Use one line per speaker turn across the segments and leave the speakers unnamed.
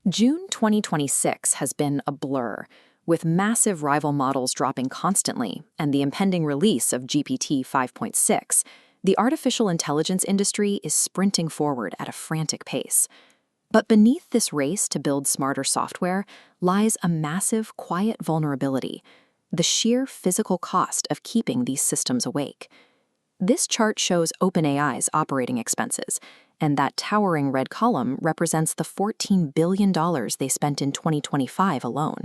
June 2026 has been a blur, with massive rival models dropping constantly and the impending release of GPT 5.6. The artificial intelligence industry is sprinting forward at a frantic pace. But beneath this race to build smarter software lies a massive, quiet vulnerability: the sheer physical cost of keeping these systems awake. This chart shows OpenAI's operating expenses, and that towering red column represents the $14 billion they spent in 2025 alone.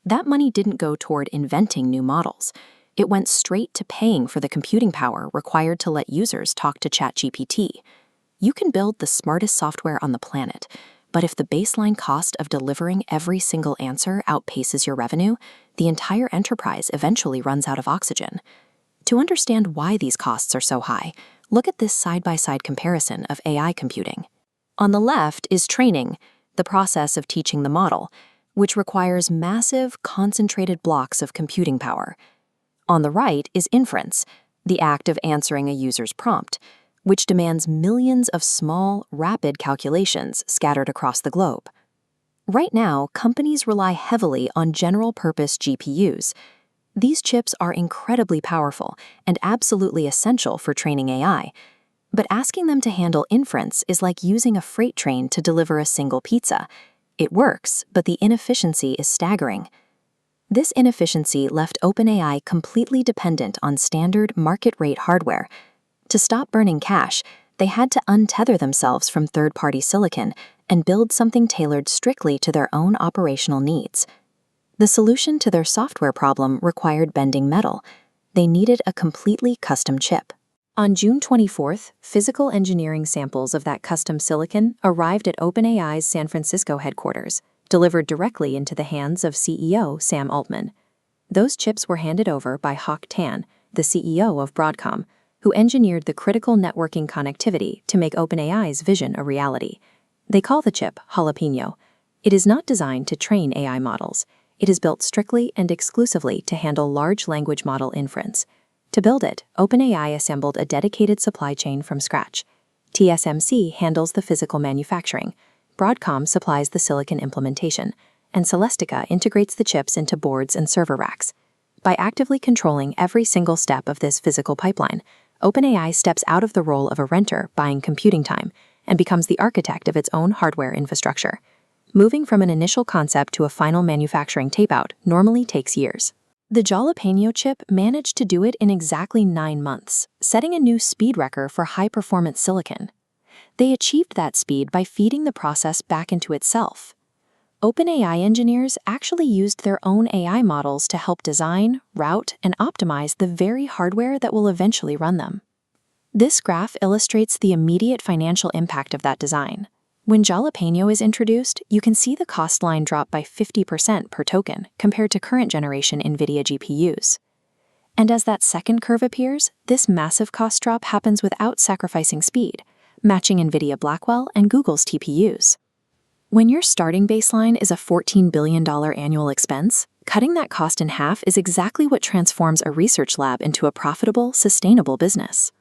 That money didn't go toward inventing new models. It went straight to paying for the computing power required to let users talk to ChatGPT. You can build the smartest software on the planet, but if the baseline cost of delivering every single answer outpaces your revenue, the entire enterprise eventually runs out of oxygen. To understand why these costs are so high, look at this side-by-side comparison of AI computing. On the left is training, the process of teaching the model, which requires massive, concentrated blocks of computing power. On the right is inference, the act of answering a user's prompt, which demands millions of small, rapid calculations scattered across the globe. Right now, companies rely heavily on general-purpose GPUs. These chips are incredibly powerful and absolutely essential for training AI, but asking them to handle inference is like using a freight train to deliver a single pizza. It works, but the inefficiency is staggering. This inefficiency left OpenAI completely dependent on standard market-rate hardware. To stop burning cash, they had to untether themselves from third-party silicon and build something tailored strictly to their own operational needs. The solution to their software problem required bending metal. They needed a completely custom chip. On June 24th, physical engineering samples of that custom silicon arrived at OpenAI's San Francisco headquarters, delivered directly into the hands of CEO Sam Altman. Those chips were handed over by Hock Tan, the CEO of Broadcom, who engineered the critical networking connectivity to make OpenAI's vision a reality. They call the chip Jalapeño. It is not designed to train AI models. It is built strictly and exclusively to handle large language model inference. To build it, OpenAI assembled a dedicated supply chain from scratch. TSMC handles the physical manufacturing, Broadcom supplies the silicon implementation, and Celestica integrates the chips into boards and server racks. By actively controlling every single step of this physical pipeline, OpenAI steps out of the role of a renter buying computing time and becomes the architect of its own hardware infrastructure. Moving from an initial concept to a final manufacturing tapeout normally takes years. The Jalapeño chip managed to do it in exactly 9 months, setting a new speed record for high-performance silicon. They achieved that speed by feeding the process back into itself. OpenAI engineers actually used their own AI models to help design, route, and optimize the very hardware that will eventually run them. This graph illustrates the immediate financial impact of that design. When Jalapeño is introduced, you can see the cost line drop by 50% per token compared to current generation Nvidia GPUs. And as that second curve appears, this massive cost drop happens without sacrificing speed, matching Nvidia Blackwell and Google's TPUs. When your starting baseline is a $14 billion annual expense, cutting that cost in half is exactly what transforms a research lab into a profitable, sustainable business.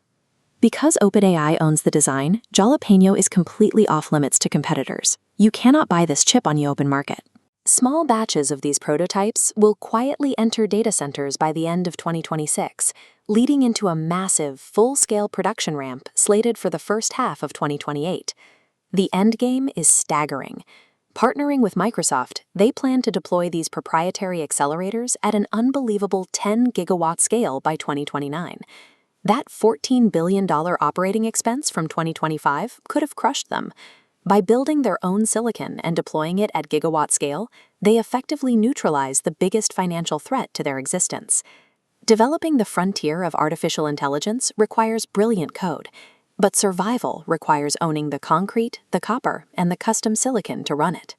Because OpenAI owns the design, Jalapeño is completely off-limits to competitors. You cannot buy this chip on the open market. Small batches of these prototypes will quietly enter data centers by the end of 2026, leading into a massive, full-scale production ramp slated for the first half of 2028. The endgame is staggering. Partnering with Microsoft, they plan to deploy these proprietary accelerators at an unbelievable 10 gigawatt scale by 2029. That $14 billion operating expense from 2025 could have crushed them. By building their own silicon and deploying it at gigawatt scale, they effectively neutralize the biggest financial threat to their existence. Developing the frontier of artificial intelligence requires brilliant code, but survival requires owning the concrete, the copper, and the custom silicon to run it.